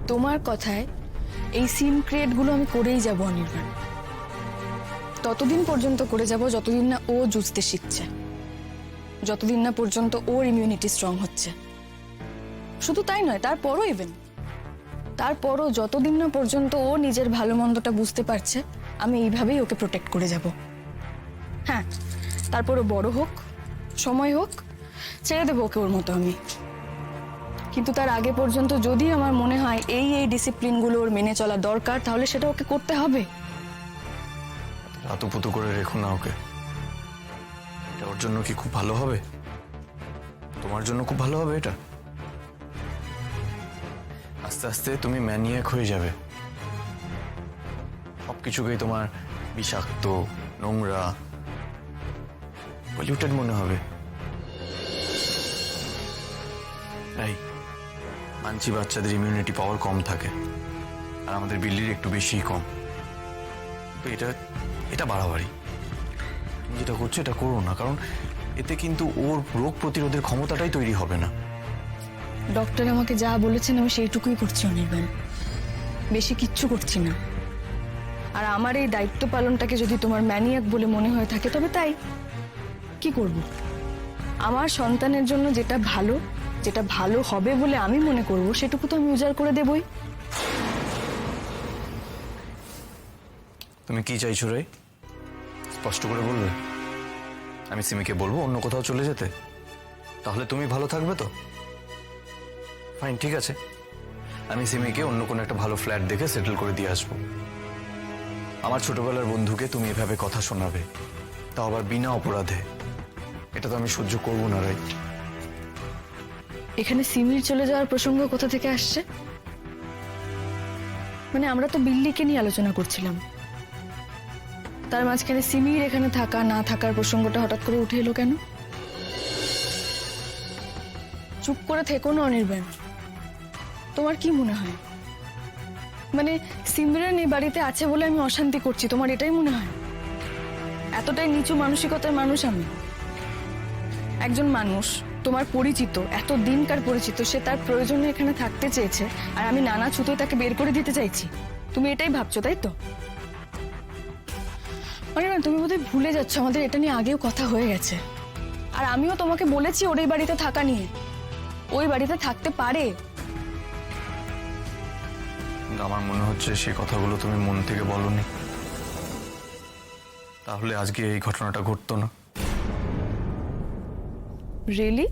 তোমার কথায় এই সিন ক্রিয়েটগুলো আমি করেই যাব অনির্বাণ। ততদিন পর্যন্ত করে যাব যতদিন না ও জুঝতে শিখছে, যতদিন না পর্যন্ত ওর ইমিউনিটি স্ট্রং হচ্ছে। শুধু তাই নয়, তারপরও যতদিন না পর্যন্ত ও নিজের ভালো মন্দটা বুঝতে পারছে, আমি এইভাবেই ওকে প্রোটেক্ট করে যাব। হ্যাঁ, তারপরও বড় হোক, সময় হোক, ছেড়ে দেবো ওকে ওর মতো আমি। কিন্তু তার আগে পর্যন্ত যদি আমার মনে হয় এই ডিসিপ্লিনগুলো ওর মেনে চলা দরকার, তাহলে সেটা ওকে করতে হবে। আতুপুতু করে রেখো না ওকে। এটা ওর জন্য কি খুব ভালো হবে? তোমার জন্য খুব ভালো হবে এটা? আস্তে আস্তে তুমি ম্যানিয়াক হয়ে যাবে, সবকিছুকেই তোমার বিষাক্ত, নোংরা, পলিউটেড মনে হবে। তাই মানছি বাচ্চাদের ইমিউনিটি পাওয়ার কম থাকে, আর আমাদের বিল্লির একটু বেশিই কম। তো এটা বাড়াবাড়ি। তুমি যেটা করছো এটা করো না, কারণ এতে কিন্তু ওর রোগ প্রতিরোধের ক্ষমতাটাই তৈরি হবে না। ডক্টর আমাকে যা বলেছেন আমি সেইটুকুই করছি অনির্বাণ, বেশি কিচ্ছু করছি না। আর আমার এই দায়িত্ব পালনটাকে যদি তোমার ম্যানিয়াক বলে মনে হয়ে থাকে, তবে তাই কি করব। আমার সন্তানের জন্য যেটা ভালো হবে বলে আমি মনে করব, সেটুকু তো আমি উজাড় করে দেবই। তুমি কি চাইছো রে? স্পষ্ট করে বলবে। আমি সিমিকে বলবো অন্য কোথাও চলে যেতে, তাহলে তুমি ভালো থাকবে তো? ফাইন, ঠিক আছে, আমি সিমিকে অন্য কোনো একটা ভালো ফ্ল্যাট দেখে সেটেল করে দিয়ে আসবো। আমার ছোটবেলার বন্ধুকে তুমি এভাবে কথা শোনাবে, তাও আবার বিনা অপরাধে, এটা তো আমি সহ্য করবো না রাই। এখানে সিমির চলে যাওয়ার প্রসঙ্গ কোথা থেকে আসছে? মানে আমরা তো বিল্লিকে নিয়ে আলোচনা করছিলাম, তার মাঝখানে সিমির এখানে থাকা না থাকার প্রসঙ্গটা হঠাৎ করে উঠে এলো কেন? চুপ করে থেকো না অনির্বাণ। তোমার কি মনে হয়, মানে সিমরান এই বাড়িতে আছে বলে আমি অশান্তি করছি, তোমার এটাই মনে হয়? এতটাই নিচু মানসিকতার মানুষ আমি? একজন মানুষ তোমার পরিচিত, এত দিনকার পরিচিত, সে তার প্রয়োজনে এখানে থাকতে চেয়েছে, আর আমি নানা ছুতোয় তাকে বের করে দিতে চাইছি। তুমি এটাই ভাবছো, তাই তো? অনির্বাণ, তুমি বোধহয় ভুলে যাচ্ছ আমাদের এটা নিয়ে আগেও কথা হয়ে গেছে। আর আমিও তোমাকে বলেছি ওর এই বাড়িতে থাকা নিয়ে, ওই বাড়িতে থাকতে পারে। আমার মনে হচ্ছে সেই কথাগুলো তুমি মন থেকে বলনি, তাহলে আজকে এই ঘটনাটা ঘটতো না। রিয়েলি?